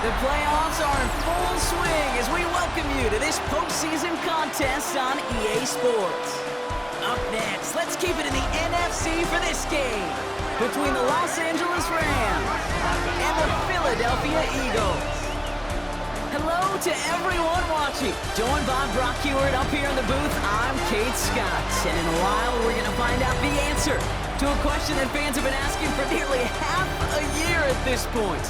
The playoffs are in full swing as we welcome you to this postseason contest on EA Sports. Up next, let's keep it in the NFC for this game between the Los Angeles Rams and the Philadelphia Eagles. Hello to everyone watching. Joined by Brock Hewitt up here in the booth, I'm Kate Scott. And in a while, we're going to find out the answer to a question that fans have been asking for nearly half a year at this point.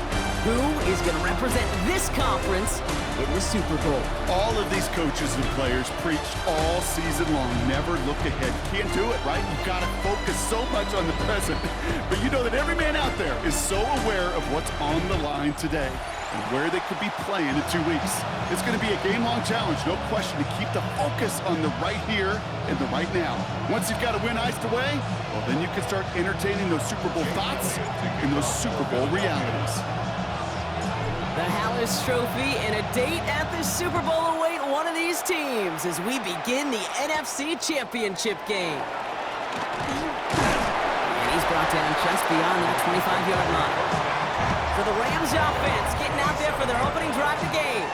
Who is going to represent this conference in the Super Bowl? All of these coaches and players preached all season long, never look ahead. You can't do it, right? You've got to focus so much on the present. But you know that every man out there is so aware of what's on the line today and where they could be playing in 2 weeks. It's going to be a game-long challenge, no question, to keep the focus on the right here and the right now. Once you've got a win iced away, well, then you can start entertaining those Super Bowl thoughts and those Super Bowl realities. The Hallis Trophy and a date at the Super Bowl await one of these teams as we begin the NFC Championship game. And he's brought down just beyond that 25-yard line. For the Rams offense, getting out there for their opening drive of the game.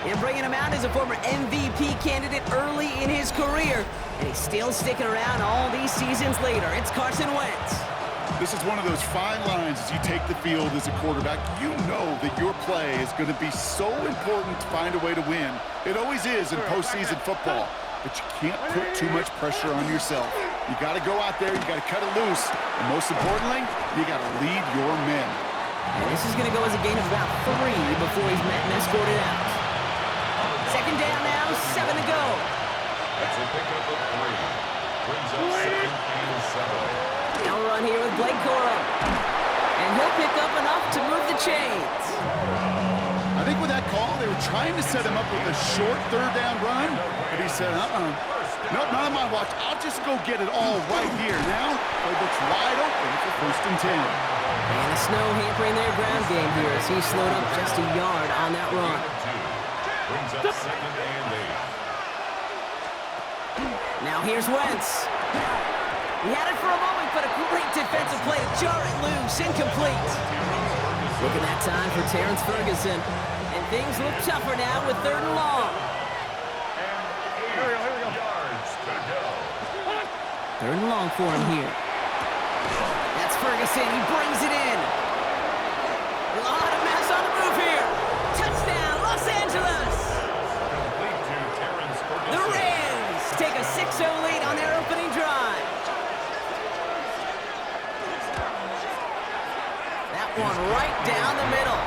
And bringing him out as a former MVP candidate early in his career. And he's still sticking around all these seasons later. It's Carson Wentz. This is one of those fine lines as you take the field as a quarterback. You know that your play is going to be so important to find a way to win. It always is in postseason football, but you can't put too much pressure on yourself. You got to go out there, you got to cut it loose, and most importantly, you got to lead your men. And this is going to go as a gain of about 3 before he's met and escorted out. Second down now, 7 to go. That's a pickup of 3. Brings up 2nd and 7. Now run here with Blake Corum. And he'll pick up enough to move the chains. I think with that call, they were trying to set him up with a short third down run, but he said, nope, not on my watch. I'll just go get it all right here. Now, it looks wide open for 1st and 10. And the snow hampering their ground game here as he slowed up just a yard on that run. Brings up 2nd and 8. Now here's Wentz. He had it for a moment, but a great defensive play to jar it loose, incomplete. Looking that time for Terrence Ferguson. And things look tougher now with 3rd and long. And 8 yards to go. 3rd and long for him here. That's Ferguson. He brings it in. A lot of mess on the move here. Touchdown, Los Angeles. Complete to Terrence Ferguson. The Rams take a 6-0 lead on their opening drive. That one right down the middle.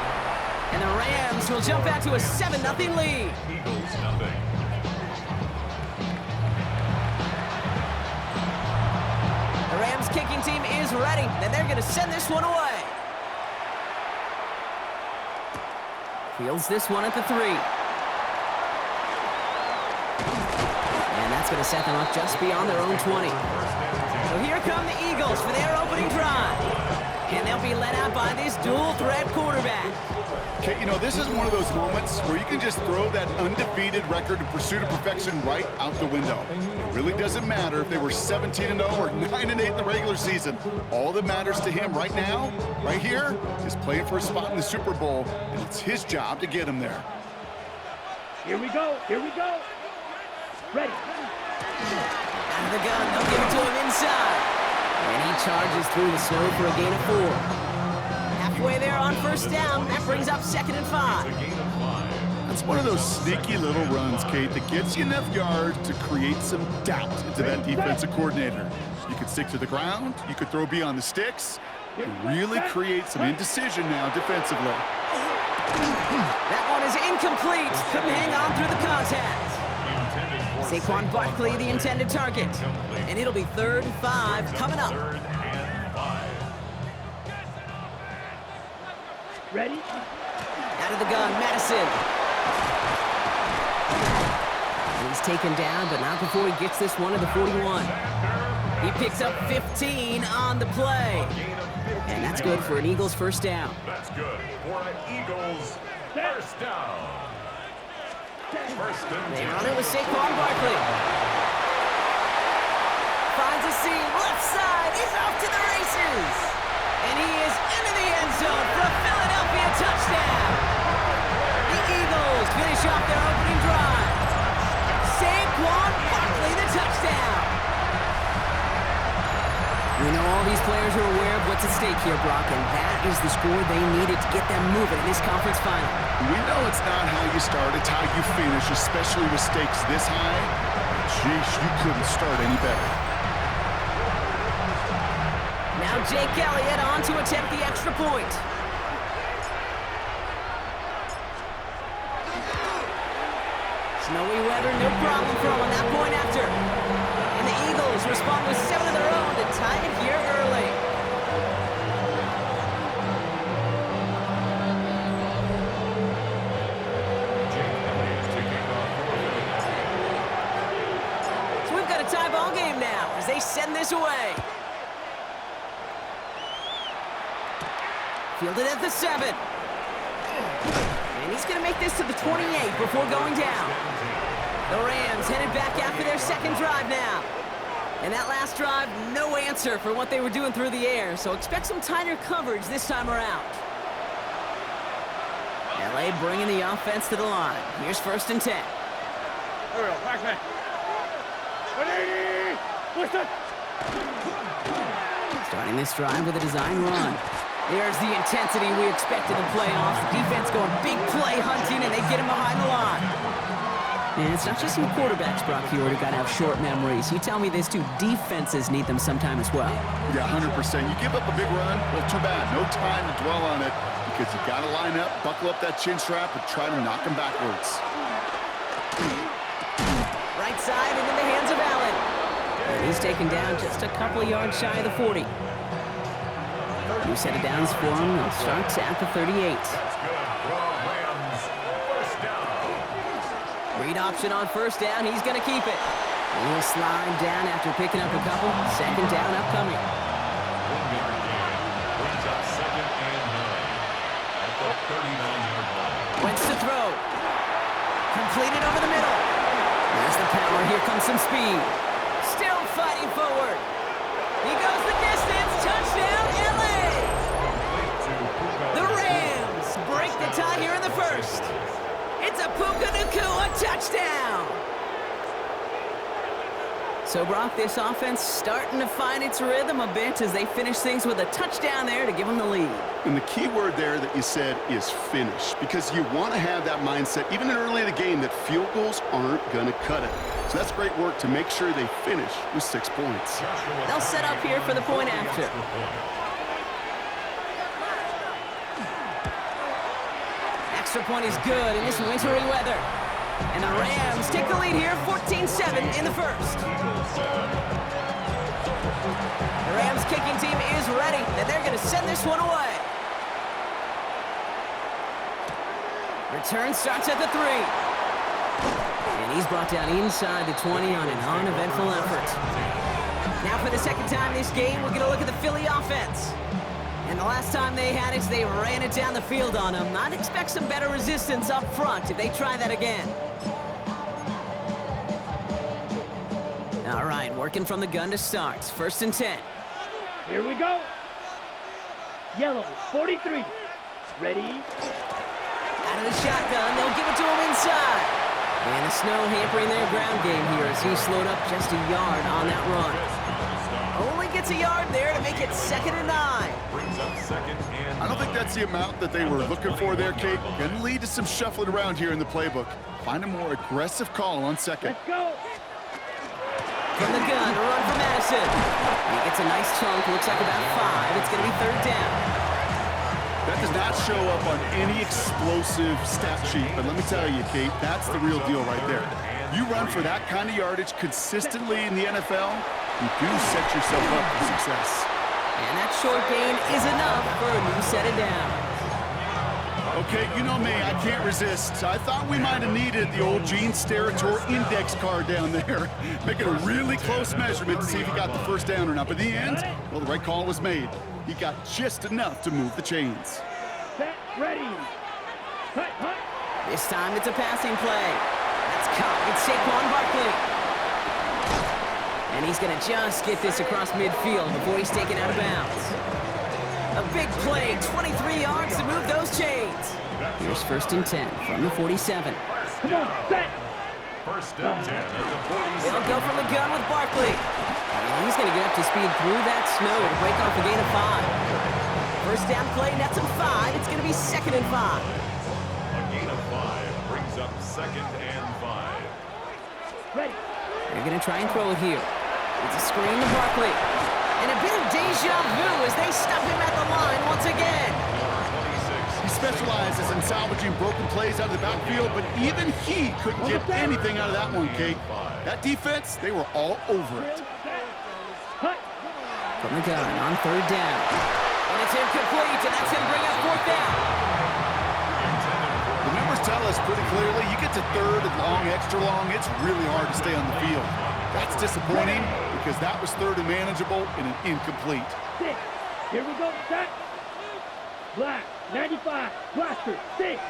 And the Rams will jump out to a 7-0 lead. Eagles nothing. The Rams kicking team is ready, and they're going to send this one away. Fields this one at the 3. And that's going to set them up just beyond their own 20. So here come the Eagles for their opening drive. And they'll be led out by this dual-threat quarterback. Okay, you know, this is one of those moments where you can just throw that undefeated record in pursuit of perfection right out the window. It really doesn't matter if they were 17-0 or 9-8 in the regular season. All that matters to him right now, right here, is playing for a spot in the Super Bowl, and it's his job to get him there. Here we go. Here we go. Ready. Out of the gun, they'll give it to him inside. And he charges through the snow for a gain of 4. Halfway there on 1st down, that brings up 2nd and 5. It's a gain of 5. That's one of those sneaky little runs, Kate, that gets you enough yards to create some doubt into that defensive coordinator. You could stick to the ground, you could throw beyond the sticks, and really create some indecision now defensively. That one is incomplete. Couldn't hang on through the contact. Saquon Barkley, the intended target. And it'll be 3rd and 5 coming up. 3rd and 5. Ready. Out of the gun, Madison. And he's taken down, but not before he gets this one to the 41. He picks up 15 on the play. And that's good for an Eagles 1st down. That's good for an Eagles 1st down. 1st and They 10. run it with Saquon Barkley. Finds a seam, left side, he's off to the races. And he is into the end zone for a Philadelphia touchdown. finish off their opening drive. Saquon Barkley, the touchdown. We know all these players are aware of what's at stake here, Brock, and that is the score they needed to get them moving in this conference final. We know it's not how you start, it's how you finish, especially with stakes this high. Sheesh, you couldn't start any better. Now Jake Elliott on to attempt the extra point. Snowy weather, no problem for him on that point after. And the Eagles respond with 7 of their own to tie it here early. So we've got a tie ball game now as they send this away. Fielded at the 7. And he's going to make this to the 28 before going down. The Rams headed back after their second drive now. And that last drive, no answer for what they were doing through the air, so expect some tighter coverage this time around. LA bringing the offense to the line. Here's 1st and 10. Ariel, back man. 180! Push it! Starting this drive with a design run. There's the intensity we expected in playoffs. The defense going big play hunting, and they get him behind the line. And it's not just some quarterbacks, Brock, here who got to have short memories. You tell me these two defenses need them sometime as well. Yeah, 100%. You give up a big run, well, too bad. No time to dwell on it because you got to line up, buckle up that chin strap, and try to knock him backwards. Right side into the hands of Allen. And he's taken down just a couple of yards shy of the 40. New set of downs for him. They'll start at the 38. Read option on 1st down. He's going to keep it. And he'll slide down after picking up a couple. 2nd down upcoming. 1-yard gain. Brings up 2nd and 9 at the 39-yard line. Wentz to throw. Completed over the middle. There's the power. Here comes some speed. Still fighting forward. He goes the distance. Touchdown, LA! The Rams break the tie here in the 1st. It's a Puka Nacua touchdown! So, Brock, this offense starting to find its rhythm a bit as they finish things with a touchdown there to give them the lead. And the key word there that you said is finish, because you want to have that mindset, even early in the game, that field goals aren't going to cut it. So that's great work to make sure they finish with 6 points. They'll set up here for the point after. Extra point is good in this wintry weather. And the Rams take the lead here, 14-7 in the 1st. The Rams kicking team is ready, and they're going to send this one away. Return starts at the 3. And he's brought down inside the 20 on an uneventful effort. Now for the 2nd time this game, we're going to look at the Philly offense. And the last time they had it, they ran it down the field on them. I'd expect some better resistance up front if they try that again. All right, working from the gun to start. 1st and 10. Here we go. Yellow, 43. Ready? Out of the shotgun, they'll give it to him inside. And the snow hampering their ground game here as he slowed up just a yard on that run. Only gets a yard there to make it 2nd and 9. Brings up 2nd and I don't think that's the amount that they were looking for there, Kate. Going to lead to some shuffling around here in the playbook. Find a more aggressive call on 2nd. Let's go. From the gun, a run for Madison. He gets a nice chunk, looks like about 5. It's going to be 3rd down. That does not show up on any explosive stat sheet, but let me tell you, Kate, that's the real deal right there. You run for that kind of yardage consistently in the NFL, you do set yourself up for success. And that short gain is enough for a new set of downs. Okay, you know me, I can't resist. I thought we might have needed the old Gene Steratore index card down there, making a really close measurement to see if he got the 1st down or not. But in the end, well, the right call was made. He got just enough to move the chains. Set, ready. Cut, cut. This time it's a passing play. That's caught. It's Saquon Barkley. And he's going to just get this across midfield before he's taken out of bounds. A big play, 23 yards to move those chains. Here's 1st and 10 from the 47. Come on, set. 1st and 10 at the 47. They'll go from the gun with Barkley. And he's going to get up to speed through that snow to break off a gain of 5. 1st down play, nets him 5. It's going to be 2nd and 5. A gain of 5 brings up 2nd and 5. Ready. They're going to try and throw it here. It's a screen to Barkley. And a bit of deja vu as they stop him at the line once again. He specializes in salvaging broken plays out of the backfield, but even he couldn't get anything out of that one, Kate. That defense, they were all over it. Cut. From the gun on 3rd down. And it's incomplete, and that's going to bring up 4th down. The numbers tell us pretty clearly, you get to 3rd and long, extra long, it's really hard to stay on the field. That's disappointing because that was 3rd and manageable and an incomplete. 6. Here we go, set. Black, 95, blaster, 6.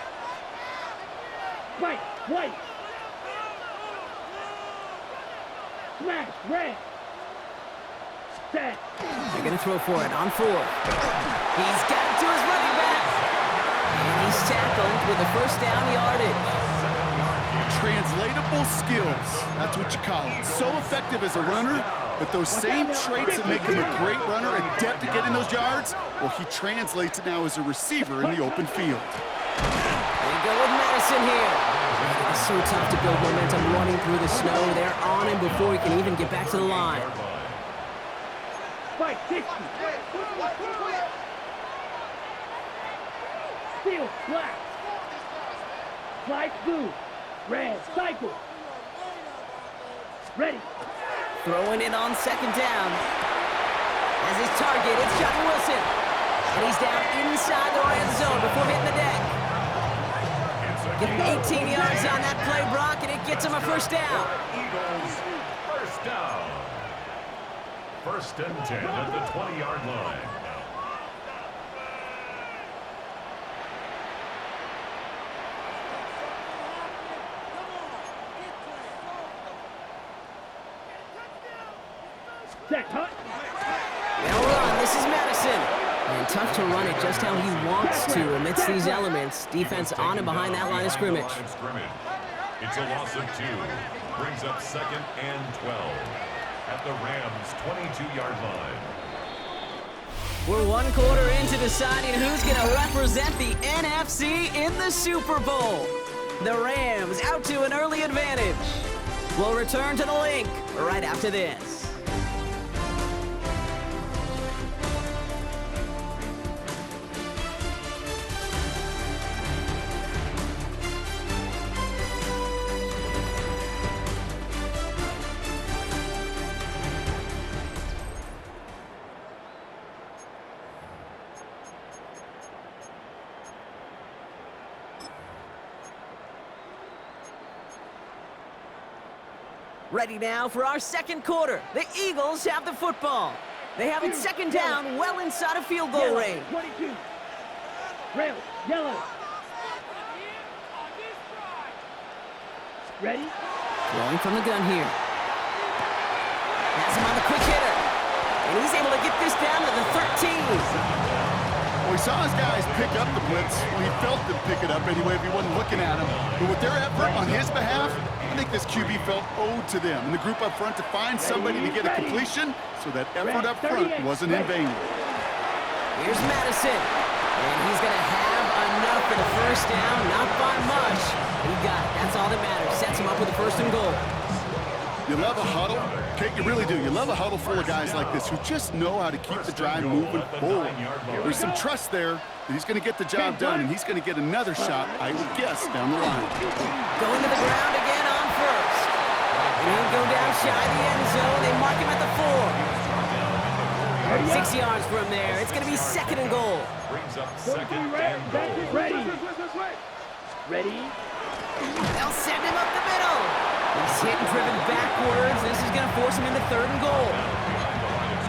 Spike, white. Smash, red. Set. They're going to throw for it on 4th. He's got it to his running back. And he's tackled with a 1st down yardage. Translatable skills, that's what you call it. So effective as a runner, but those same traits that make him a great runner, adept at getting those yards, well, he translates it now as a receiver in the open field. They go with Madison here. It's so tough to build momentum running through the snow. They're on him before he can even get back to the line. Spike, 60. Steel, black. Slide blue. Red, cycle. Ready. Throwing it on 2nd down. As his target, it's Johnny Wilson. And he's down inside the red zone before hitting the deck. Getting 18 yards on that play, Brock, and it gets him a 1st down. Eagles, 1st down. 1st and 10 at the 20-yard line. Set, hut. They'll run. This is Madison. And tough to run it just how he wants to amidst these elements. Defense on and behind that line of scrimmage. It's a loss of 2. Brings up 2nd and 12 at the Rams' 22-yard line. We're 1 quarter into deciding who's going to represent the NFC in the Super Bowl. The Rams out to an early advantage. We'll return to the link right after this. Ready now for our 2nd quarter. The Eagles have the football. They have it 2nd down, well inside of field goal range. 22. Rail, yellow. Ready? Throwing from the gun here. Has him on the quick hitter. And he's able to get this down to the 13. Well, he saw his guys pick up the blitz. Well, he felt them pick it up anyway if he wasn't looking at him. But with their effort on his behalf, I think this QB felt owed to them and the group up front to find somebody to get a completion, so that effort up front wasn't in vain. Here's Madison. And he's going to have enough for the 1st down. Not by much. He got it. That's all that matters. Sets him up with the 1st and goal. You love a huddle. Kate, you really do. You love a huddle full of guys like this who just know how to keep the drive moving forward. There's some trust there that he's going to get the job done, and he's going to get another shot, I would guess, down the line. Going to the ground again on 1st. And he'll go down shy of the end zone. They mark him at the 4. 6 yards from there. It's going to be 2nd and goal. Brings up 2nd and goal. Ready. Ready. They'll send him up the middle. He's hit and driven backwards. This is going to force him into 3rd and goal.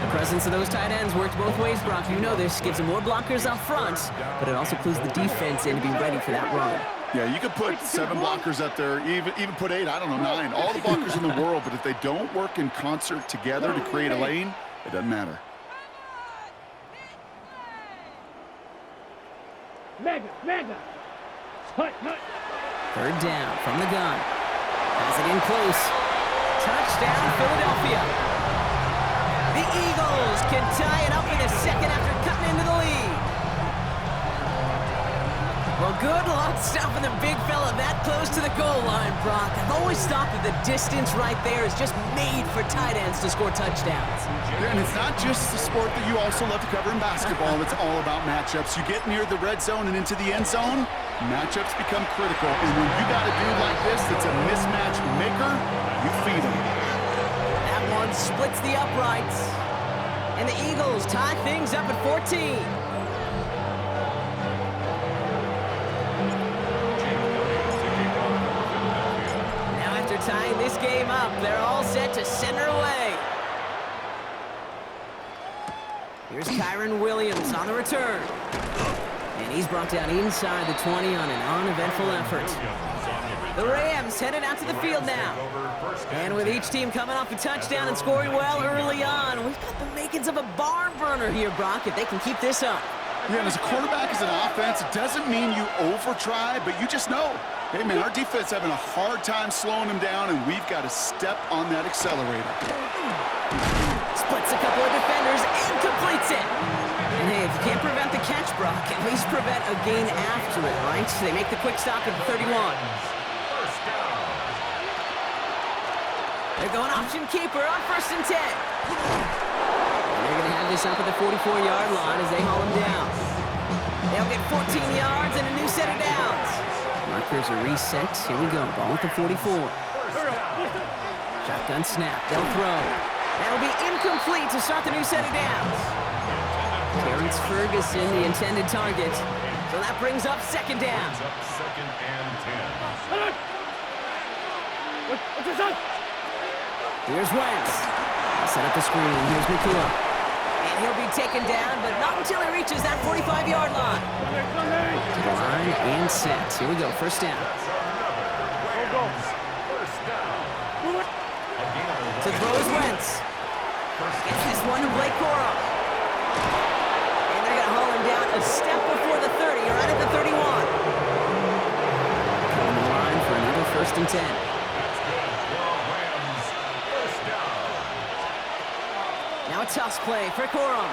The presence of those tight ends worked both ways, Brock. You know this. Gives them more blockers up front, but it also clues the defense in to be ready for that run. Yeah, you could put 7 blockers up there, even put 8, I don't know, 9. All the blockers in the world, but if they don't work in concert together to create a lane, it doesn't matter. Mega. Third down from the gun. Has it in close. Touchdown, Philadelphia. The Eagles can tie it up in the second after cutting into the lead. Well, good luck stopping the big fella that close to the goal line, Brock. I've always thought that the distance right there is just made for tight ends to score touchdowns. Yeah, and it's not just the sport that you also love to cover in basketball. It's all about matchups. You get near the red zone and into the end zone, matchups become critical. And when you got a dude like this that's a mismatch maker, you feed him. That one splits the uprights. And the Eagles tie things up at 14. Tying this game up, they're all set to send her away. Here's Kyron Williams on the return. And he's brought down inside the 20 on an uneventful effort. The Rams headed out to the field now. And with each team coming off a touchdown and scoring well early on, we've got the makings of a barn burner here, Brock, if they can keep this up. Yeah, and as a quarterback, as an offense, it doesn't mean you over-try, but you just know, hey, man, our defense having a hard time slowing them down, and we've got to step on that accelerator. Splits a couple of defenders and completes it. And hey, if you can't prevent the catch, Brock, at least prevent a gain after it, right? So they make the quick stop at the 31. They're going option keeper on 1st and 10. They're going to have this up at the 44-yard line as they haul him down. They'll get 14 yards and a new set of downs. Markers are reset. Here we go. Ball at the 44. Shotgun snap. They'll throw. That'll be incomplete to start the new set of downs. Terrence Ferguson, the intended target. So that brings up 2nd down. Second and 10. What's this on? Here's Wentz. Set up the screen. Here's McCullough. And he'll be taken down, but not until he reaches that 45-yard line. To the line and set. Here we go. 1st down. To throw is Wentz. Gets this one to Blake Corum. And they're going to haul him down a step before the 30, or right at the 31. On the line for another 1st and 10. Now a toss play for Corum.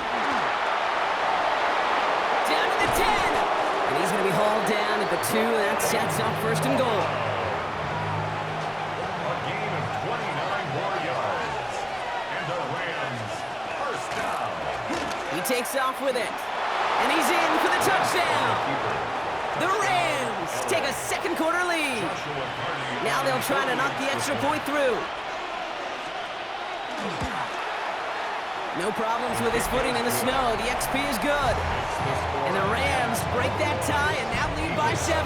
Down to the 10. And he's going to be hauled down at the 2, and that sets up 1st and goal. A gain of 29 more yards. And the Rams, 1st down. He takes off with it. And he's in for the touchdown. The Rams take a 2nd quarter lead. Now they'll try to knock the extra point through. No problems with his footing in the snow. The XP is good. And the Rams break that tie and now lead by 7.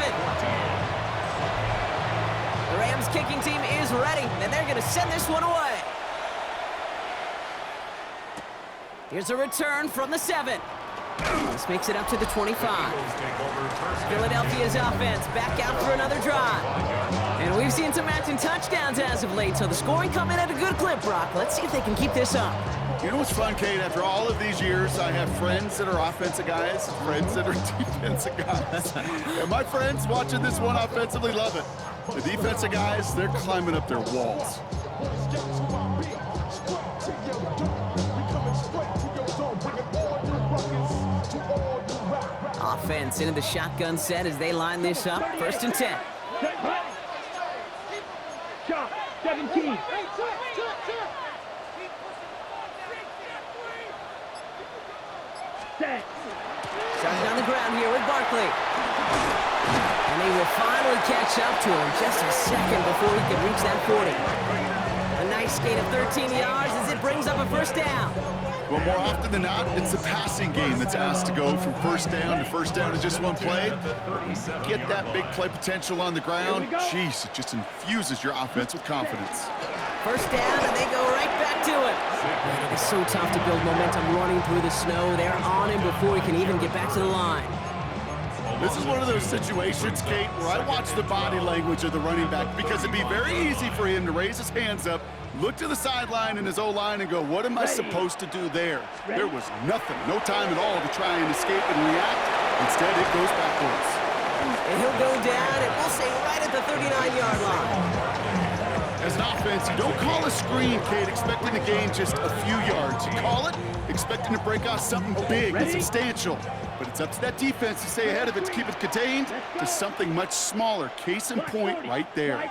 The Rams kicking team is ready, and they're going to send this one away. Here's a return from the 7. This makes it up to the 25. Philadelphia's offense back out for another drive. And we've seen some matching touchdowns as of late, so the scoring coming at a good clip, Brock. Let's see if they can keep this up. You know what's fun, Kate? After all of these years, I have friends that are offensive guys, friends that are defensive guys. And my friends watching this one offensively love it. The defensive guys, they're climbing up their walls. Offense into the shotgun set as they line this up. 1st and 10. Shot, 17. Starting on the ground here with Barkley. And they will finally catch up to him just a second before he can reach that 40. A nice gain of 13 yards as it brings up a 1st down. Well, more often than not, it's the passing game that's asked to go from 1st down to 1st down in just one play. Get that big play potential on the ground. Jeez, it just infuses your offense with confidence. 1st down, and they go right back to it. Man, it is so tough to build momentum running through the snow. They're on him before he can even get back to the line. This is one of those situations, Kate, where I watch the body language of the running back because it'd be very easy for him to raise his hands up, look to the sideline in his O-line and go, what am I supposed to do there? There was nothing, no time at all to try and escape and react. Instead, it goes backwards. And he'll go down, and we'll say right at the 39-yard line. As an offense, you don't call a screen, Kate, expecting to gain just a few yards. You call it expecting to break out something big and substantial. But it's up to that defense to stay ahead of it, to keep it contained to something much smaller. Case in point right there.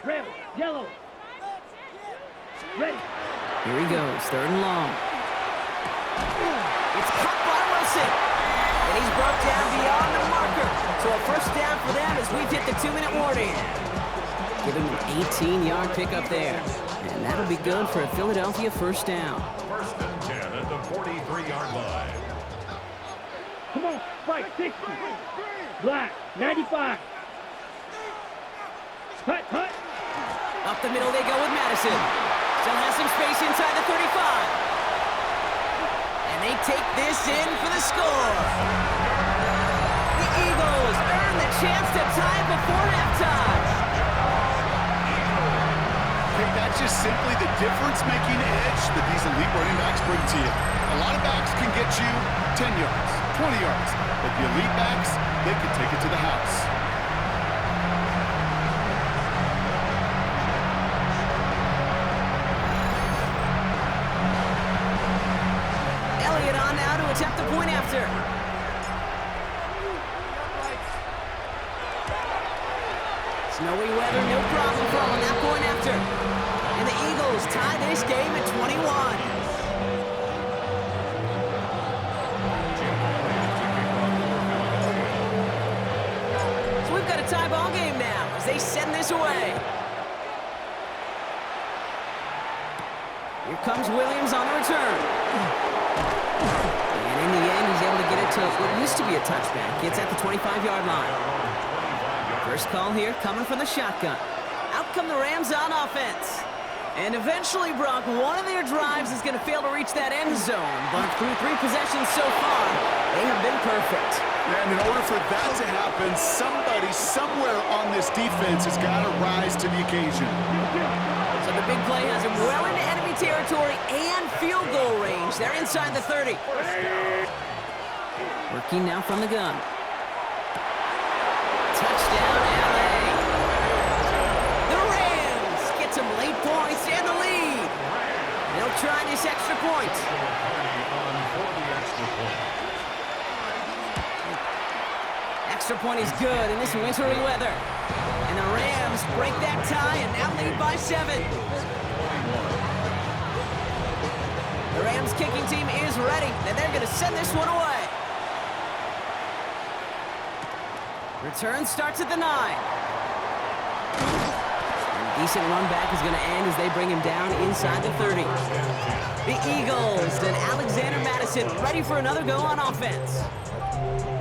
Red, yellow. Ready. Here he goes, 3rd and long. It's caught by Wilson. And he's brought down beyond the marker. So a first down for them as we've hit the 2-minute warning. Give him an 18-yard pickup there. And that'll be good for a Philadelphia first down. 1st and 10 at the 43-yard line. Come on, Spike, 60. Black, 95. Hut, hut. Up the middle they go with Madison. Still has some space inside the 35. And they take this in for the score. The Eagles earn the chance to tie it before halftime. That's just simply the difference-making edge that these elite running backs bring to you. A lot of backs can get you 10 yards, 20 yards, but the elite backs, they can take it to the house. Elliott on now to attempt the point after. Snowy weather, no problem for him on that point after. And the Eagles tie this game at 21. So we've got a tie ball game now as they send this away. Here comes Williams on the return. And in the end, he's able to get it to what used to be a touchback. Gets at the 25-yard line. First call here coming from the shotgun. Out come the Rams on offense. And eventually, Brock, one of their drives is going to fail to reach that end zone. But through 3 possessions so far, they have been perfect. And in order for that to happen, somebody somewhere on this defense has got to rise to the occasion. So the big play has him well into enemy territory and field goal range. They're inside the 30. Working now from the gun. Touchdown, LA. The Rams get some late points and the lead. They'll try this extra point. Extra point is good in this wintry weather. And the Rams break that tie and now lead by 7. The Rams kicking team is ready, and they're going to send this one away. Return starts at the 9. And decent run back is going to end as they bring him down inside the 30. The Eagles and Alexander Madison ready for another go on offense.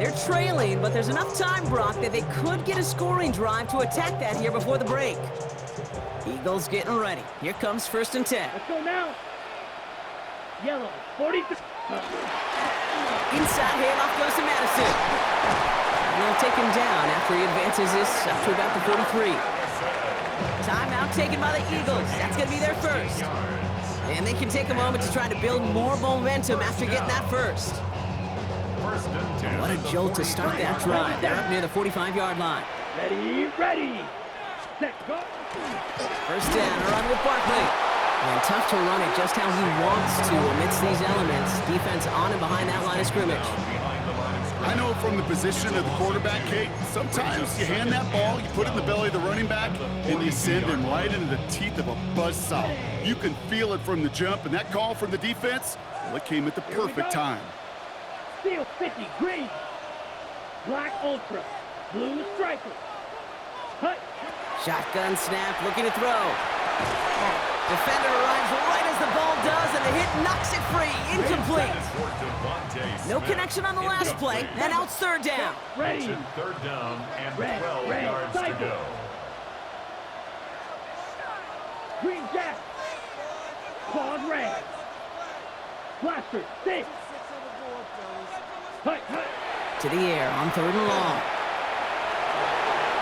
They're trailing, but there's enough time, Brock, that they could get a scoring drive to attack that here before the break. Eagles getting ready. Here comes 1st and 10. Let's go now. Yellow, 43. Inside handoff goes to Madison. And they'll take him down after he advances this up to about the 43. Timeout taken by the Eagles. That's going to be their first. And they can take a moment to try to build more momentum after getting that first. What a jolt to start that drive. They're up near the 45-yard line. Ready, ready. Set, go. First down, a run with Barkley. And tough to run it just how he wants to amidst these elements. Defense on and behind that line of scrimmage. I know from the position of the quarterback, Kate, sometimes you hand that ball, you put it in the belly of the running back, and you send him right into the teeth of a buzzsaw. You can feel it from the jump, and that call from the defense, well, it came at the perfect time. Steel 50, green. Black ultra. Blue striker. Hut. Shotgun snap, looking to throw. Defender arrives right as the ball does, and the hit knocks it free. Incomplete. No connection on the last play, and now it's 3rd down. Ready. 3rd down and Red, 12 red, yards cycle. to go. Green jack. Quad red. Blaster 6. Hut, hut. To the air on 3rd and long.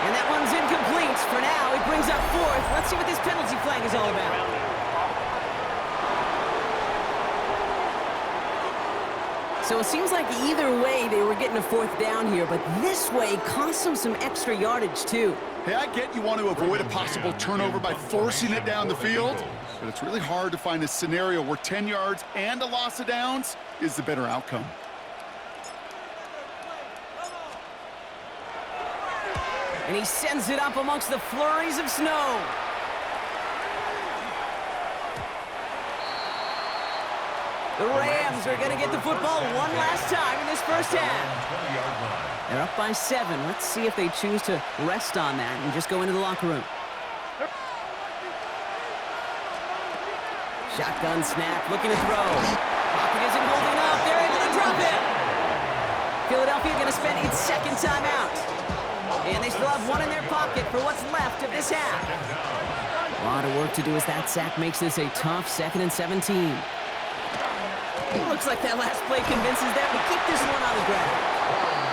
And that one's incomplete. For now, it brings up 4th. Let's see what this penalty flag is all about. So it seems like either way they were getting a fourth down here, but this way cost them some extra yardage too. Hey, I get you want to avoid a possible turnover by forcing it down the field, but it's really hard to find a scenario where 10 yards and a loss of downs is the better outcome. And he sends it up amongst the flurries of snow. The Rams are going to get the football one last time in this first half. They're up by 7. Let's see if they choose to rest on that and just go into the locker room. Shotgun snap, looking to throw. Pocket isn't holding up. They're able to drop it. Philadelphia going to spend its second timeout. And they still have one in their pocket for what's left of this half. A lot of work to do as that sack makes this a tough 2nd and 17. Looks like that last play convinces them to keep this one on the ground.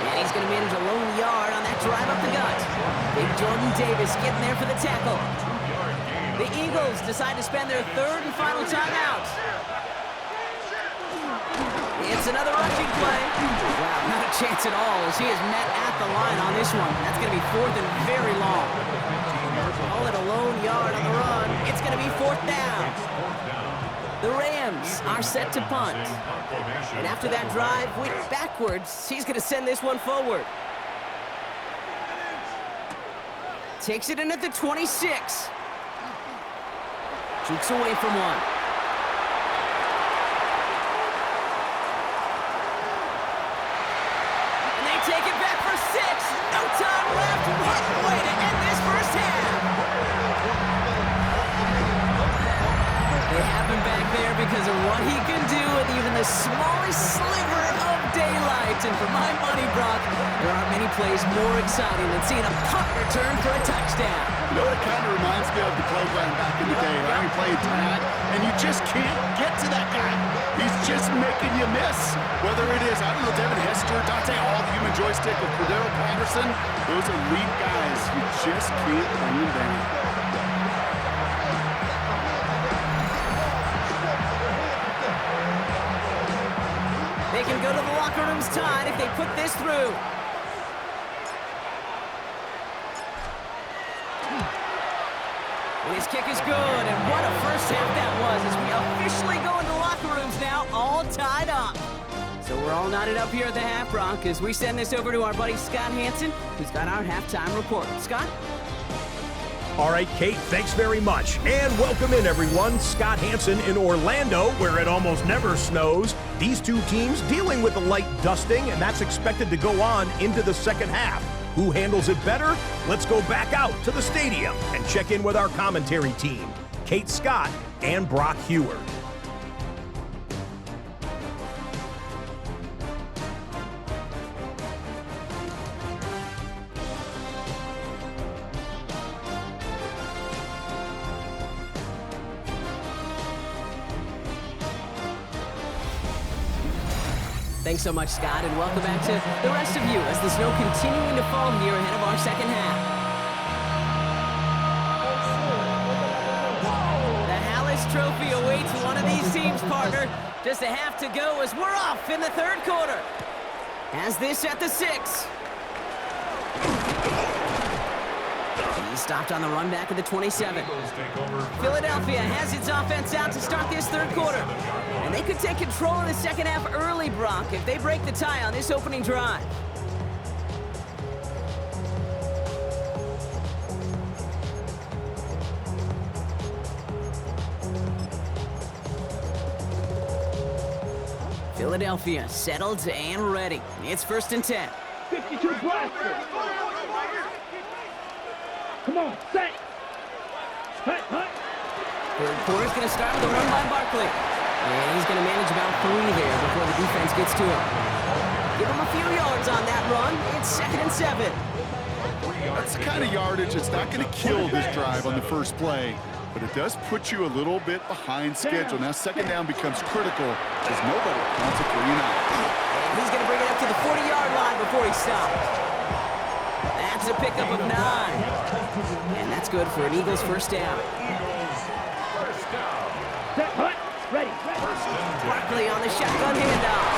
And he's going to manage a lone yard on that drive up the gut. Big Jordan Davis getting there for the tackle. The Eagles decide to spend their third and final timeout. It's another rushing play. Wow, not a chance at all as he is met at the line on this one. That's going to be 4th and very long. Call it a lone yard on the run. It's going to be 4th down. The Rams are set to punt. And after that drive went backwards, he's going to send this one forward. Takes it in at the 26. Jukes away from one. And they take it back for 6. No time left. What a way to end this first half. They have him back there because of what he can do with even the smallest sliver of daylight. And for my money, Brock, there aren't many plays more exciting than seeing a punt return for a touchdown. You know, it kind of reminds me of the playground back in the day, right? You play tag, and you just can't get to that guy. He's just making you miss. Whether it is, I don't know, Devin Hester, Dante Hall, the human joystick, or Cordero Patterson, those elite guys, you just can't bring them down. They can go to the locker rooms tied if they put this through. And his kick is good, and what a first half that was as we officially go into locker rooms now, all tied up. So we're all knotted up here at the half, Brock, as we send this over to our buddy Scott Hansen, who's got our halftime report. Scott? All right, Kate, thanks very much. And welcome in, everyone. Scott Hansen in Orlando, where it almost never snows. These two teams dealing with a light dusting, and that's expected to go on into the second half. Who handles it better? Let's go back out to the stadium and check in with our commentary team, Kate Scott and Brock Heward. Thanks so much, Scott, and welcome back to the rest of you as the snow continuing to fall here ahead of our second half. The Hallis Trophy awaits one of these teams, partner. Just a half to go as we're off in the third quarter. Has this at the 6. He stopped on the run back at the 27. Philadelphia has its offense out to start this third quarter. And they could take control in the second half early, Brock, if they break the tie on this opening drive. Philadelphia settled and ready. It's 1st and 10. 52 blaster. Come on, set. Hut, hut. Third quarter's going to start with a run by Barkley. And he's going to manage about 3 there before the defense gets to him. Give him a few yards on that run. It's 2nd and 7. That's the kind of yardage that's not going to kill this drive on the first play, but it does put you a little bit behind schedule. Now second down becomes critical as nobody wants a 3 and out. And he's going to bring it up to the 40-yard line before he stops. That's a pickup of 9. And that's good for an Eagles first down. Set, hut, ready. Barkley on the shotgun handoff.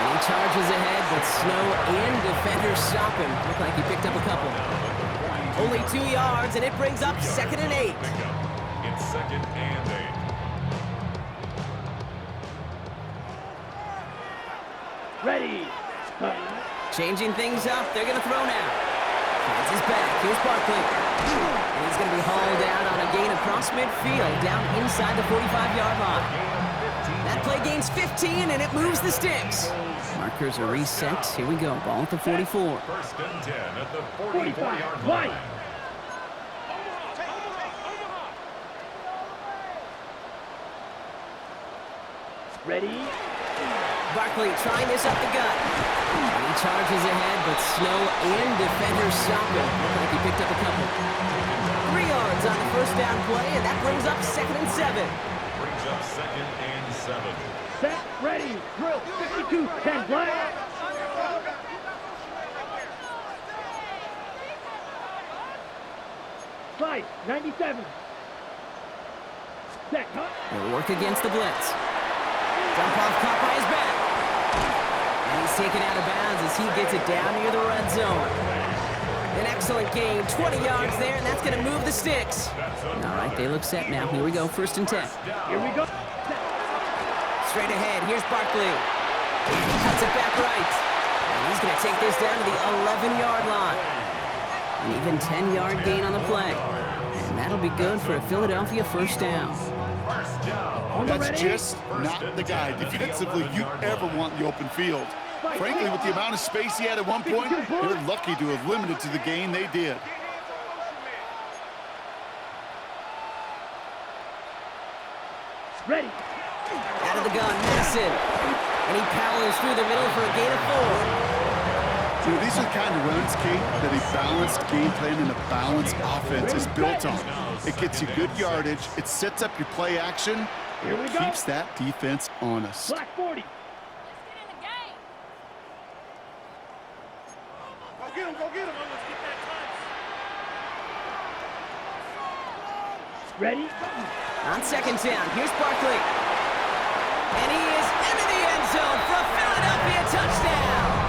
And And he charges ahead, but snow and defenders stop him. Looked like he picked up a couple. Only 2 yards, and it brings up 2nd and 8. It's 2nd and 8. Ready. Changing things up. They're going to throw now. Finds his back. Here's Barkley. And he's going to be hauled out on a gain across midfield, down inside the 45-yard line. That play gains 15, and it moves the sticks. Markers are reset. Here we go. Ball at the 44. 1st and 10 at the 44-yard line. Ready. Barkley trying this up the gut. And he charges ahead, but snow and defenders stop him. Looked like he picked up a couple. 3 yards on the 1st down play, and that brings up 2nd and 7. Brings up 2nd and 7. Set. Ready. Drill. 52. 10 play. Slide. 97. Set. Cut. He'll work against the blitz. Dump off caught by his back. And he's taken out of bounds as he gets it down near the red zone. An excellent gain, 20 yards there, and that's going to move the sticks. All right, they look set now. Here we go, 1st and 10. Here we go. Straight ahead, here's Barkley. And he cuts it back right. And he's going to take this down to the 11-yard line. An even 10-yard gain on the play. And that'll be good for a Philadelphia 1st down. That's just not the guy defensively you ever want in the open field. Frankly, with the amount of space he had at one point, they're lucky to have limited to the gain they did. Ready. Out of the gun, Madden. And he powers through the middle for a gain of 4. You know, these are the kind of runs, Kate, that a balanced game plan and a balanced offense is built on. It gets you good yardage, it sets up your play action, it keeps that defense honest. Black 40. Let's get in the game. Go get him, go get him. Let's get that touch. Ready. On 2nd down, here's Barkley. And he is into the end zone for a Philadelphia touchdown.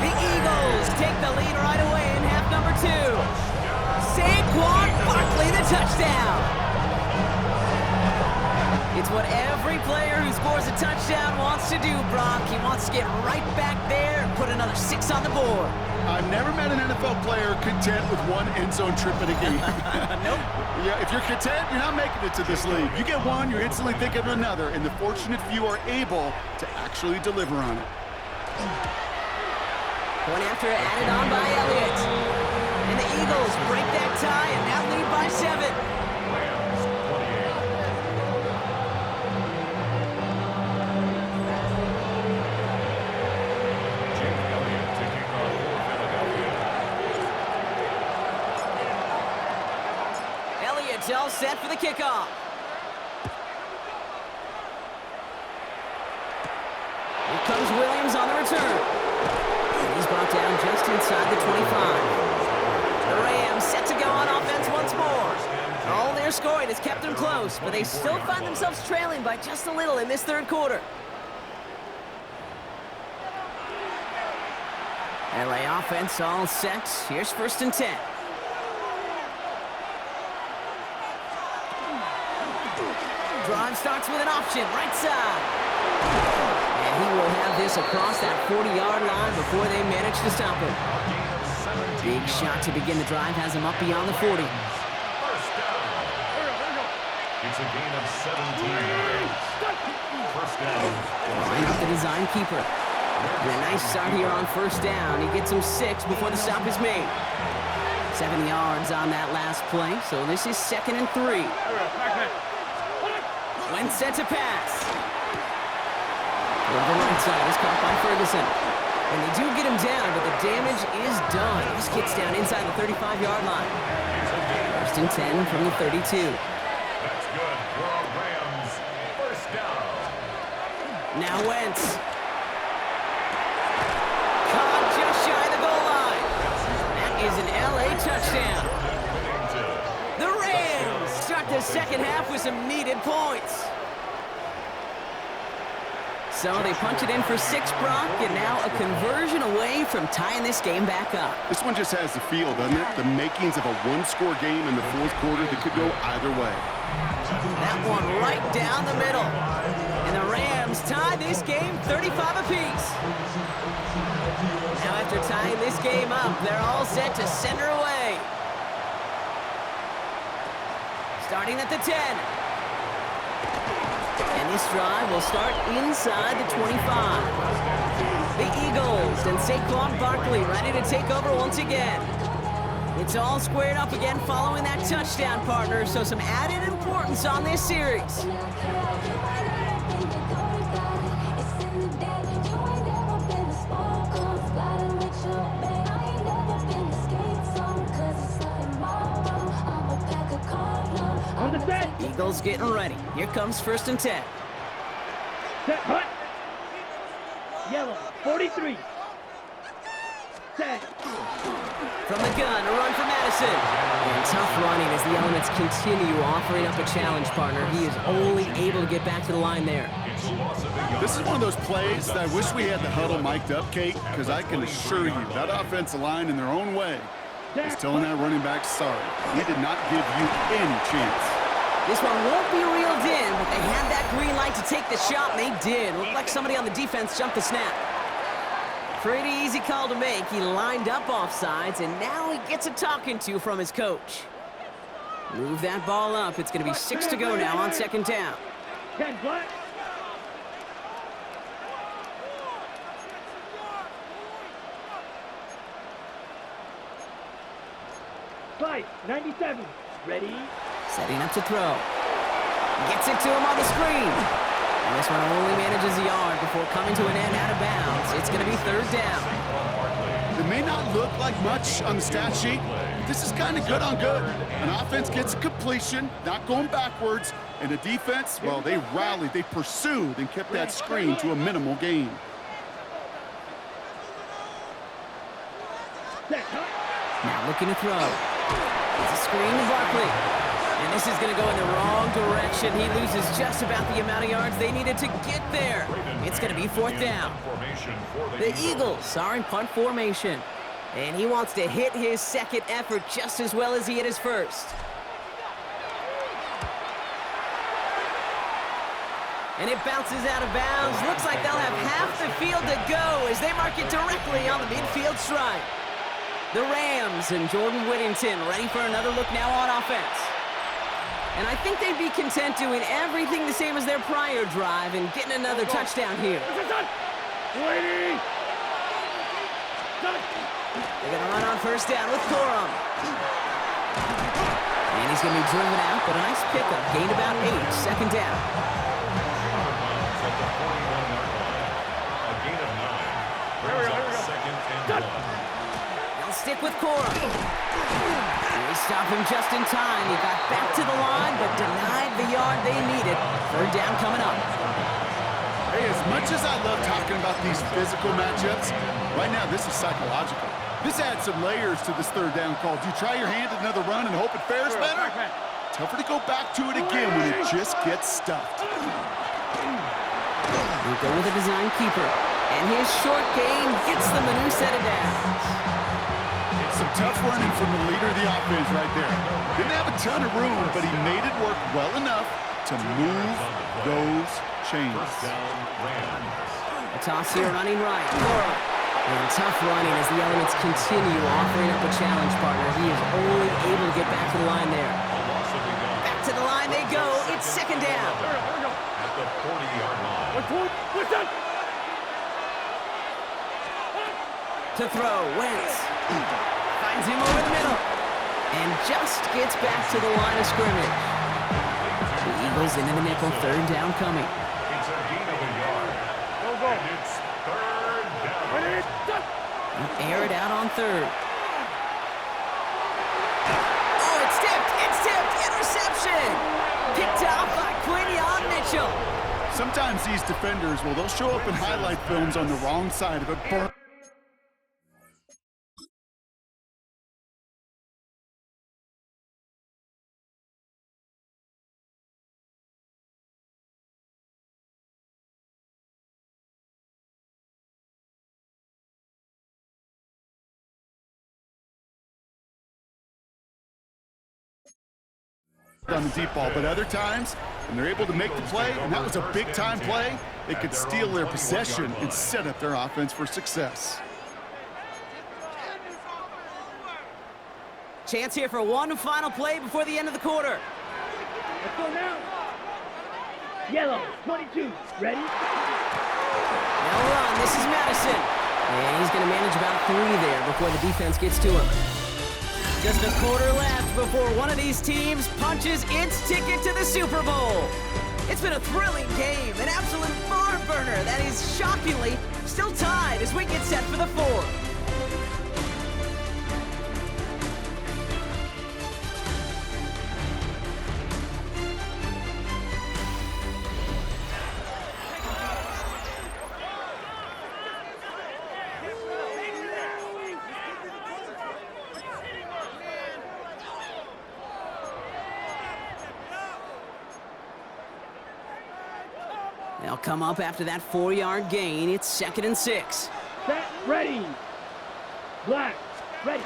The Eagles take the lead right away in half number 2. Saquon Barkley, the touchdown. It's what every player who scores a touchdown wants to do, Brock. He wants to get right back there and put another 6 on the board. I've never met an NFL player content with one end zone trip in a game. Nope. Yeah, if you're content, you're not making it to this league. You get one, you're instantly thinking of another, and the fortunate few are able to actually deliver on it. Point after added on by Elliott. And the Eagles break that tie and now lead by 7. Elliott's all set for the kickoff. Here comes Williams on the return. He's brought down just inside the 25. The Rams set to go on offense once more. All their scoring has kept them close, but they still find themselves trailing by just a little in this 3rd quarter. LA offense all set. Here's 1st and 10. Drive starts with an option, right side. And he will have this across that 40-yard line before they manage to stop him. Big shot to begin the drive has him up beyond the 40. It's a gain of 17 yards. 1st down. Line up the design keeper. And a nice start here on 1st down. He gets him 6 before the stop is made. 7 yards on that last play, so this is 2nd and 3. Wentz set to pass. Over the right side is caught by Ferguson. And they do get him down, but the damage is done. This gets down inside the 35-yard line. 1st and 10 from the 32. That's good for our Rams. 1st down. Now Wentz. Caught just shy of the goal line. That is an LA touchdown. The Rams start the 2nd half with some needed points. So they punch it in for 6, Brock, and now a conversion away from tying this game back up. This one just has the feel, doesn't it? The makings of a one-score game in the fourth quarter that could go either way. That one right down the middle. And the Rams tie this game 35 apiece. Now after tying this game up, they're all set to send her away. Starting at the 10. And this drive will start inside the 25. The Eagles and Saquon Barkley ready to take over once again. It's all squared up again following that touchdown, partner, so some added importance on this series. On the set. Eagles getting ready. Here comes 1st and 10. Set, hut. Yellow, 43. Set. From the gun, a run for Madison. And tough running as the Elements continue offering up a challenge, partner. He is only able to get back to the line there. This is one of those plays that I wish we had the huddle mic'd up, Kate, because I can assure you that offensive line in their own way is telling that running back, sorry, we did not give you any chance. This one won't be reeled in, but they had that green light to take the shot, and they did. Looked like somebody on the defense jumped the snap. Pretty easy call to make. He lined up offsides, and now he gets a talking to from his coach. Move that ball up. It's going to be 6 to go now on 2nd down. 10 black. Five, 97. Ready? Setting up to throw. Gets it to him on the screen. And this one only manages a yard before coming to an end out of bounds. It's going to be 3rd down. It may not look like much on the stat sheet, but this is kind of good on good. An offense gets a completion, not going backwards, and the defense, well, they rallied, they pursued, and kept that screen to a minimal gain. Set, hut. Now looking to throw. It's a screen to Barkley. And this is going to go in the wrong direction. He loses just about the amount of yards they needed to get there. It's going to be 4th down. The Eagles are in punt formation. And he wants to hit his second effort just as well as he hit his first. And it bounces out of bounds. Looks like they'll have half the field to go as they mark it directly on the midfield stripe. The Rams and Jordan Whittington ready for another look now on offense. And I think they'd be content doing everything the same as their prior drive and getting another touchdown here. Waiting. They're going to run on 1st down with Corum. And he's going to be driven out, but a nice pickup. Gained about 8, 2nd down. A gain of 9. Brings up 2nd and 1. Stick with Corum. They stop him just in time. He got back to the line, but denied the yard they needed. 3rd down coming up. Hey, as much as I love talking about these physical matchups, right now this is psychological. This adds some layers to this 3rd down call. Do you try your hand at another run and hope it fares better? Tougher to go back to it again when it just gets stuffed. We go with a design keeper. And his short game gets them a new set of downs. Some tough running from the leader of the offense right there. Didn't have a ton of room, but he made it work well enough to move those chains. A toss here running right. Corum. And tough running as the Elements continue offering up a challenge, partner. He is only able to get back to the line there. Back to the line they go. It's 2nd down. At the 40-yard line. What's that? To throw, Wentz. Finds him over the middle. And just gets back to the line of scrimmage. The Eagles into the nickel, 3rd down coming. It's a gain of a yard. And it's 3rd down. Air it out on 3rd. Oh, it's tipped. It's tipped. Interception. Picked out by Quinion Mitchell. Sometimes these defenders, well, they'll show up in highlight films on the wrong side of it. on the deep ball, but other times, when they're able to make the play, and that was a big-time play, they could steal their possession and set up their offense for success. Chance here for one final play before the end of the quarter. Let's go now. Yellow, 22. Ready? Now run, this is Madison. And he's going to manage about 3 there before the defense gets to him. Just a quarter left before one of these teams punches its ticket to the Super Bowl. It's been a thrilling game, an absolute barn burner that is shockingly still tied as we get set for the 4th. They'll come up after that 4-yard gain. It's 2nd and 6. Set, ready. Black, ready.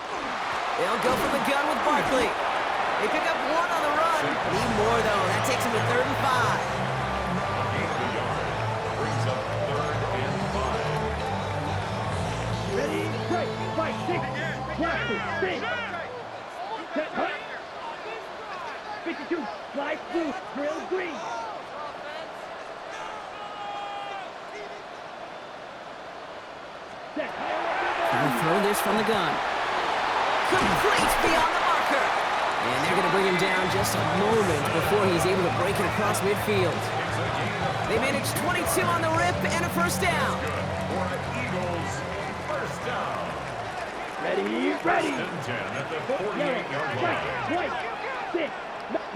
They'll go for the gun with Barkley. They pick up 1 on the run. Need more, though. That takes them to 3rd and 5. Gain of a yard. Brings up 3rd and 5. Ready, break, fight, 6. Blaster, 6. Set, hut. 52, slide blue, drill green. Set. Trying to throw this from the gun. Complete beyond the marker. And they're going to bring him down just a moment before he's able to break it across midfield. They manage 22 on the rip and a 1st down. For Eagles, 1st down. Ready, ready. 1st and 10 at the 48-yard line. White, 6,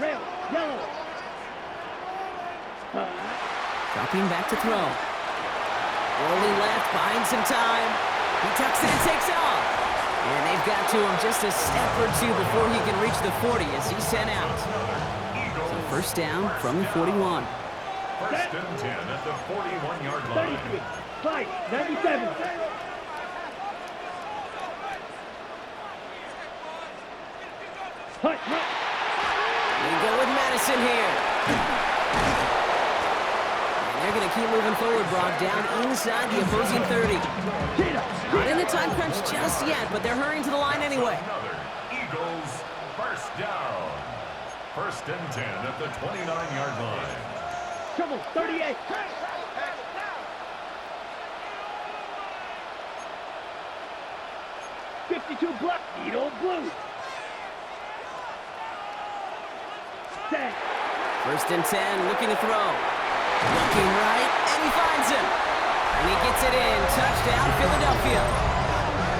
red, yellow. Dropping back to throw. Rolling left, buying some time. He tucks it and takes off. And they've got to him just a step or 2 before he can reach the 40 as he's sent out. So 1st down from the 41. 1st and 10 at the 41-yard line. 33, 97. Hut, hut. They go with Madison here. And they're going to keep moving forward, Brock, down inside the opposing 30. Not in the time crunch just yet, but they're hurrying to the line anyway. Another Eagles 1st down. 1st and 10 at the 29-yard line. Trouble, 38. .52 black, needle blue. Set. 1st and 10, looking to throw. Looking right, and he finds him. And he gets it in. Touchdown, Philadelphia.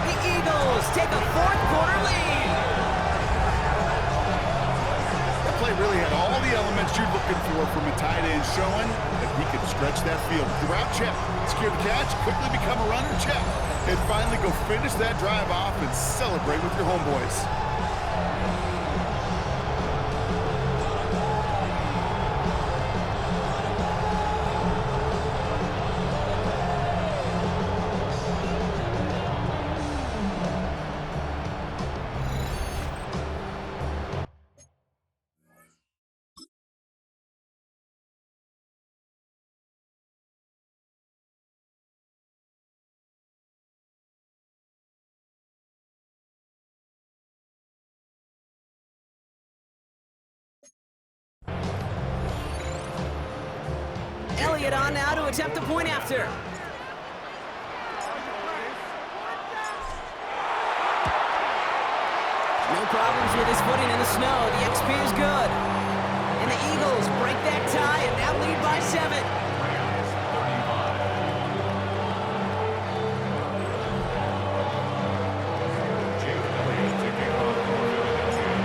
The Eagles take a 4th quarter lead. That play really had all the elements you're looking for from a tight end, showing that he could stretch that field. Route check, secure the catch, quickly become a runner check, and finally go finish that drive off and celebrate with your homeboys. Elliott on now to attempt the point after. No problems with his footing in the snow. The XP is good. And the Eagles break that tie and now lead by 7. Rams 35. Jake Elliott to kick off for Philadelphia.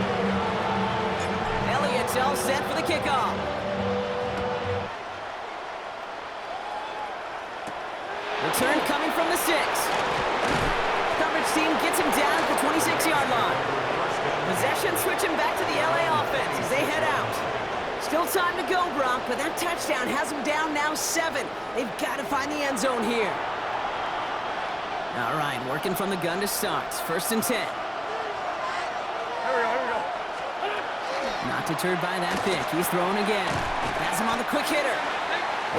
Elliott's all set for the kickoff. Return coming from the 6. Coverage team gets him down at the 26-yard line. Possession switching back to the LA offense as they head out. Still time to go, Brock, but that touchdown has them down now 7. They've got to find the end zone here. All right, working from the gun to start. 1st and 10. Not deterred by that pick. He's throwing again. Has him on the quick hitter.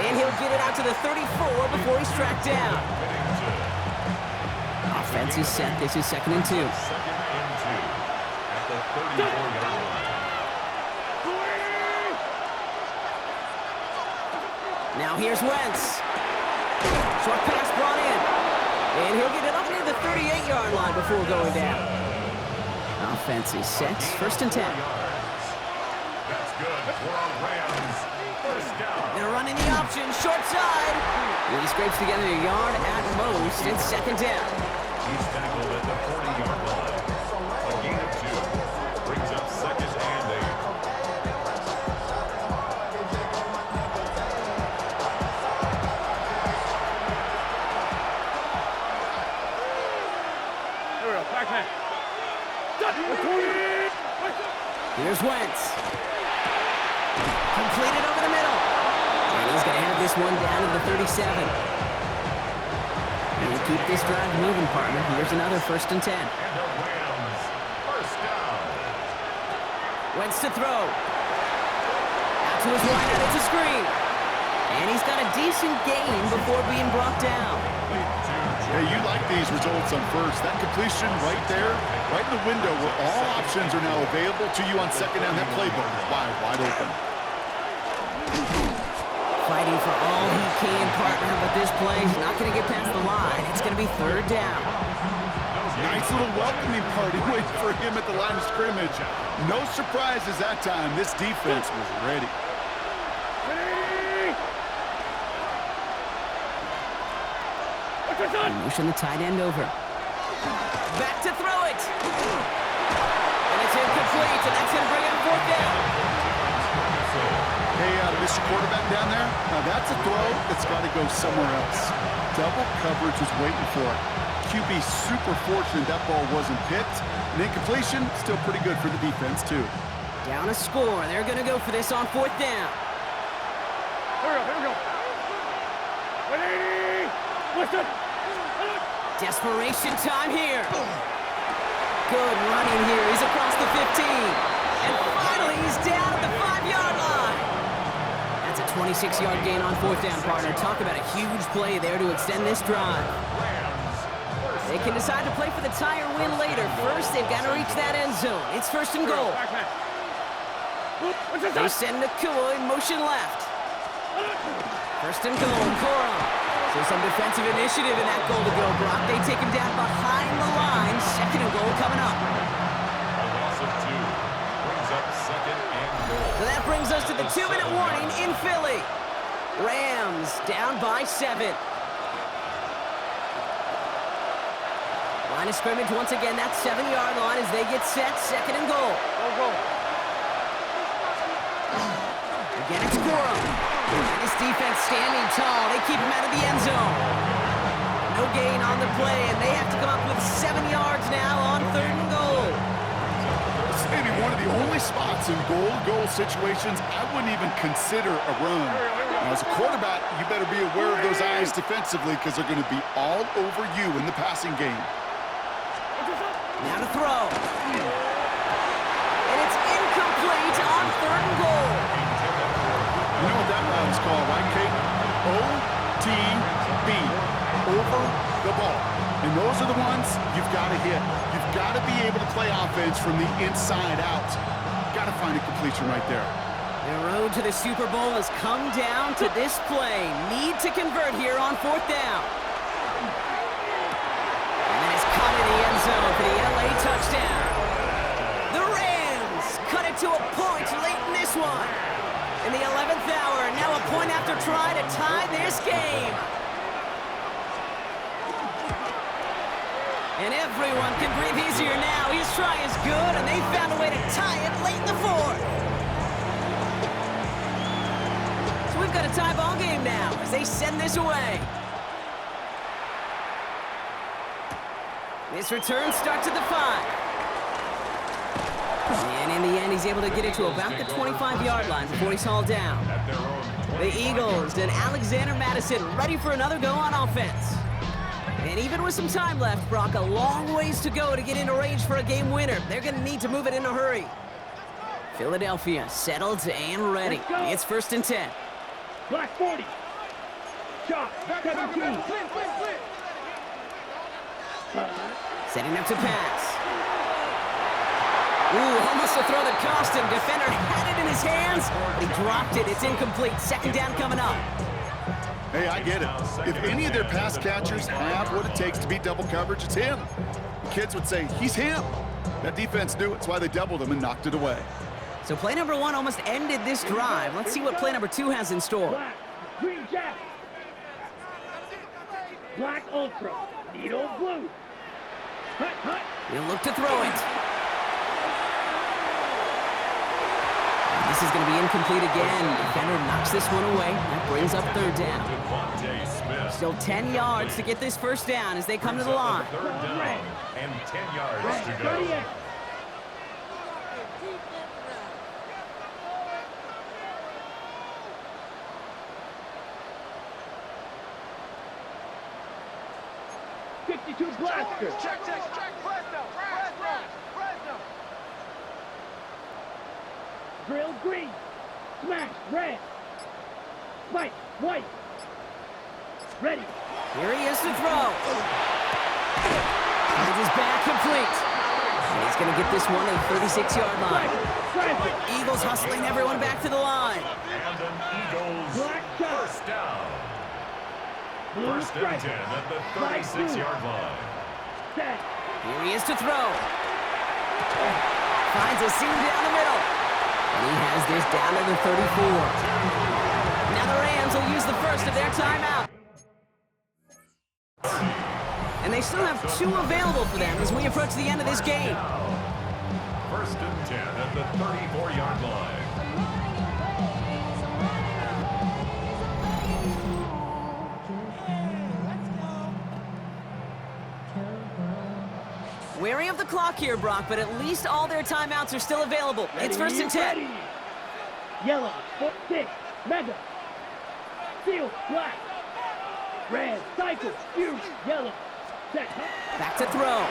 And he'll get it out to the 34 before he's tracked down. Offense is set. This is 2nd and 2. 2nd and 2 at the 34-yard line. Now here's Wentz. Short pass brought in. And he'll get it up near the 38-yard line before going down. Offense is set. 1st and 10. That's good for our Rams. First down. They're running the option, short side. He scrapes together a yard at most in 2nd down. He's tackled at the 40-yard line. A gain of 2. Brings up 2nd and 8. Here we go, back man. Here's Wentz. Completed over the middle. And he's going to have this one down to the 37. And keep this drive moving, partner. Here's another 1st and 10. And the Rams. First down. Wentz to throw. Out to his wideout. It's a screen. And he's got a decent gain before being brought down. Hey, you like these results on first. That completion right there, right in the window where all options are now available to you on 2nd down. That playbook is wide open. Fighting for all he can, partner, but this play is not going to get past the line. It's going to be 3rd down. Nice little welcoming party waiting for him at the line of scrimmage. No surprises that time. This defense was ready. Motion the tight end over. Back to throw it. And it's incomplete, and that's going to bring up 4th down. Hey, Mr. Quarterback down there, now that's a throw that's got to go somewhere else. Double coverage is waiting for it. QB super fortunate that ball wasn't picked. And incompletion, still pretty good for the defense, too. Down a score. They're going to go for this on 4th down. Here we go. 180. Listen. Desperation time here. Good running here. He's across the 15. And finally, he's down at the 5-yard line. That's a 26-yard gain on 4th down, partner. Talk about a huge play there to extend this drive. They can decide to play for the tie or win later. First, they've got to reach that end zone. It's 1st and goal. They send Nakua in motion left. 1st and goal. Corum. So some defensive initiative in that goal to go, Brock. They take him down behind the line. 2nd and goal coming up. A loss of 2. Brings up 2nd and goal. So that brings us to the 2-minute warning in Philly. Rams down by 7. Line of scrimmage once again, that 7-yard line as they get set. 2nd and goal. Go. Again, it's Corum. And this defense standing tall. They keep him out of the end zone. No gain on the play, and they have to come up with 7 yards now on 3rd and goal. This may be one of the only spots in goal situations I wouldn't even consider a run. Now, as a quarterback, you better be aware of those eyes defensively because they're going to be all over you in the passing game. Now to throw. And it's incomplete on 3rd and goal. You know what that route is called, right, Kate? OTB, over the ball. And those are the ones you've got to hit. You've got to be able to play offense from the inside out. Got to find a completion right there. The road to the Super Bowl has come down to this play. Need to convert here on 4th down. And then it's caught in the end zone for the LA touchdown. The Rams cut it to a point late in this one. In the 11th hour, now a point after try to tie this game. And everyone can breathe easier now. His try is good, and they found a way to tie it late in the 4th. So we've got a tie ball game now as they send this away. This return starts at the 5. And in the end, he's able to get it to about the 25-yard line before he's hauled down. The Eagles and Alexander Madison ready for another go on offense. And even with some time left, Brock, a long ways to go to get into range for a game winner. They're going to need to move it in a hurry. Philadelphia settled and ready. It's 1st and 10. Black 40. Shot, 17. Setting up to pass. Ooh, almost a throw that cost him. Defender had it in his hands, but he dropped it. It's incomplete. 2nd down coming up. Hey, I get it. If any of their pass catchers have what it takes to beat double coverage, it's him. The kids would say, he's him. That defense knew it. That's why they doubled him and knocked it away. So play number 1 almost ended this drive. Let's see what play number 2 has in store. Black, green jacket. Black ultra, needle blue. Hut, hut. He'll look to throw it. This is going to be incomplete again. Defender knocks this one away. That brings up 3rd down. Still 10 yards to get this 1st down as they come to the line. 3rd down and 10 yards to go. 38. Blaster. Check, Fresno. Drill green. Smash red. Spike white. Ready. Here he is to throw. And his back complete. And he's going to get this one to the 36-yard line. Eagles hustling everyone back to the line. And an Eagles first down. 1st and 10 at the 36-yard line. Here he is to throw. Finds a seam down the middle. And he has this down to the 34. Now the Rams will use the first of their timeout. And they still have 2 available for them as we approach the end of this game. 1st and 10 at the 34-yard line. Wary of the clock here, Brock, but at least all their timeouts are still available. It's 1st and 10. Yellow, 6, mega. Seal, black. Red, cycle, fuse, yellow. Set. Back to throw.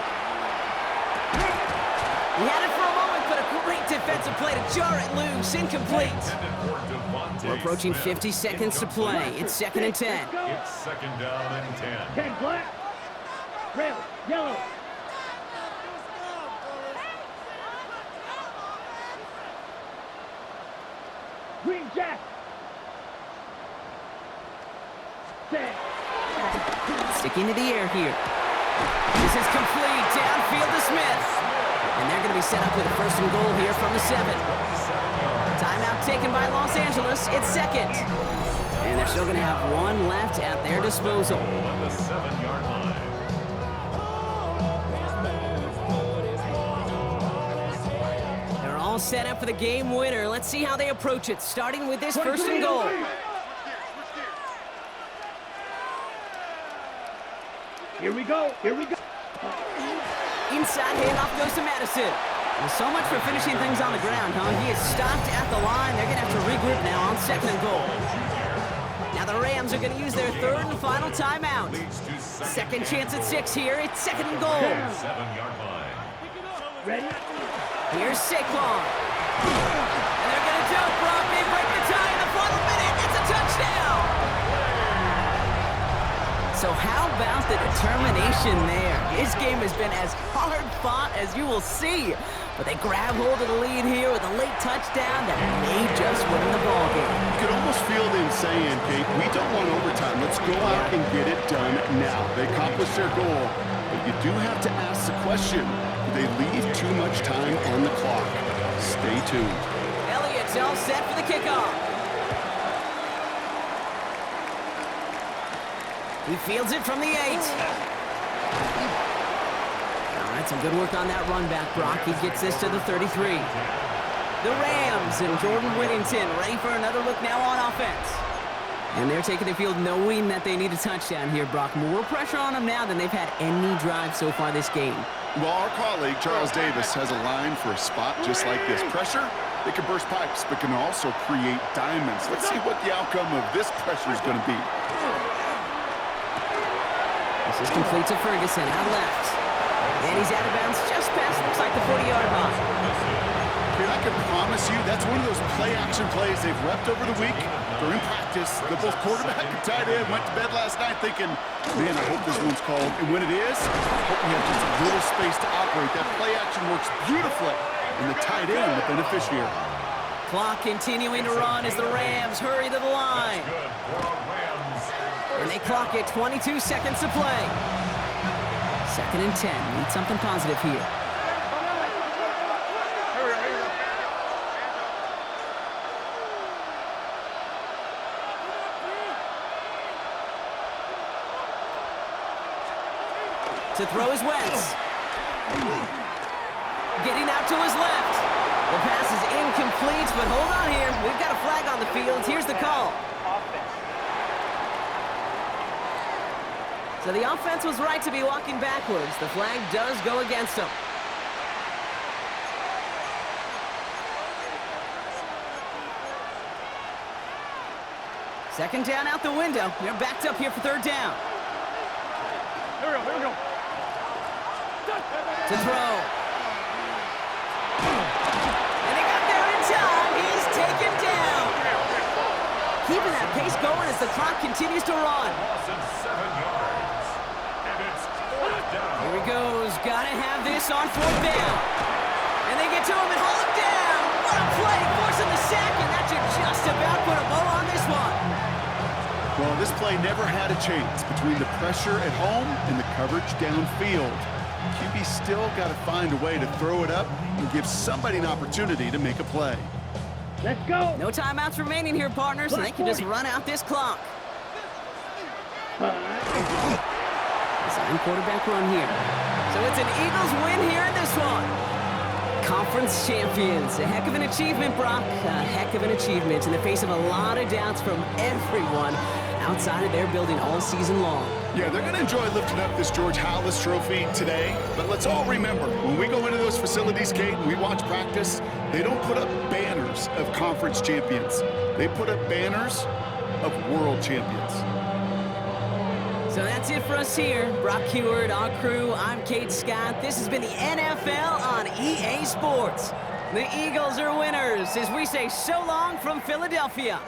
He had it for a moment, but a great defensive play to jar it loose. Incomplete. We're approaching 50 seconds to play. It's 2nd and 10. It's 2nd down and 10. 10 black. Red, yellow. Green jack. Sticking to the air here. This is complete. Downfield to Smith. And they're going to be set up with a 1st and goal here from the 7. Timeout taken by Los Angeles. It's 2nd. And they're still going to have 1 left at their disposal. On the 7-yard line. They're all set up for the game winner. Let's see how they approach it, starting with this 1st and goal. Here we go. Inside handoff goes to Madison. Well, so much for finishing things on the ground, huh? He is stopped at the line. They're going to have to regroup now on 2nd and goal. Now the Rams are going to use their 3rd and final timeout. 2nd chance at 6 here. It's 2nd and goal. 7-yard line. Ready? Here's Saquon. And they're going to do it, Brock. They break the tie in the final minute. It's a touchdown. So how about the determination there? This game has been as hard fought as you will see. But they grab hold of the lead here with a late touchdown that may just win the ballgame. You could almost feel them saying, Kate, we don't want overtime. Let's go out and get it done now. They accomplished their goal, but you do have to ask the question, do they leave too much time on the clock? Stay tuned. Elliott's all set for the kickoff. He fields it from the 8. All right, some good work on that run back, Brock. He gets this to the 33. The Rams and Jordan Whittington ready for another look now on offense. And they're taking the field knowing that they need a touchdown here, Brock. More pressure on them now than they've had any drive so far this game. Well, our colleague, Charles Davis, has a line for a spot just like this. Pressure, they can burst pipes, but can also create diamonds. Let's see what the outcome of this pressure is going to be. This is complete to Ferguson, out left. And he's out of bounds just past, looks like the 40-yard line. I I can promise you that's one of those play-action plays they've repped over the week. During practice, the both quarterback and tight end went to bed last night thinking, man, I hope this one's called. And when it is, I hope we have just a little space to operate. That play-action works beautifully, and the tight end, the beneficiary. Clock continuing to run as the Rams hurry to the line. And they clock it 22 seconds to play. 2nd and 10. Need something positive here. To throw is Wentz. Getting out to his left. The pass is incomplete, but hold on here. We've got a flag on the field. Here's the call. So the offense was right to be walking backwards. The flag does go against them. Second down out the window. They're backed up here for 3rd down. Here we go. To throw. And he got there in time. He's taken down. Keeping that pace going as the clock continues to run. Loss of 7 yards. And it's 4th down. Here he goes. Gotta have this on 4th down. And they get to him and haul him down. What a play. Forcing the sack, and that should just about put a bow on this one. Well, this play never had a chance between the pressure at home and the coverage downfield. QB still got to find a way to throw it up and give somebody an opportunity to make a play. Let's go. No timeouts remaining here, partners, and they can just run out this clock. Design quarterback run here. So it's an Eagles win here in this one. Conference champions. A heck of an achievement, Brock. A heck of an achievement in the face of a lot of doubts from everyone outside of their building all season long. Yeah, they're going to enjoy lifting up this George Halas trophy today. But let's all remember, when we go into those facilities, Kate, and we watch practice, they don't put up banners of conference champions. They put up banners of world champions. So that's it for us here. Brock Heward, our crew, I'm Kate Scott. This has been the NFL on EA Sports. The Eagles are winners as we say so long from Philadelphia.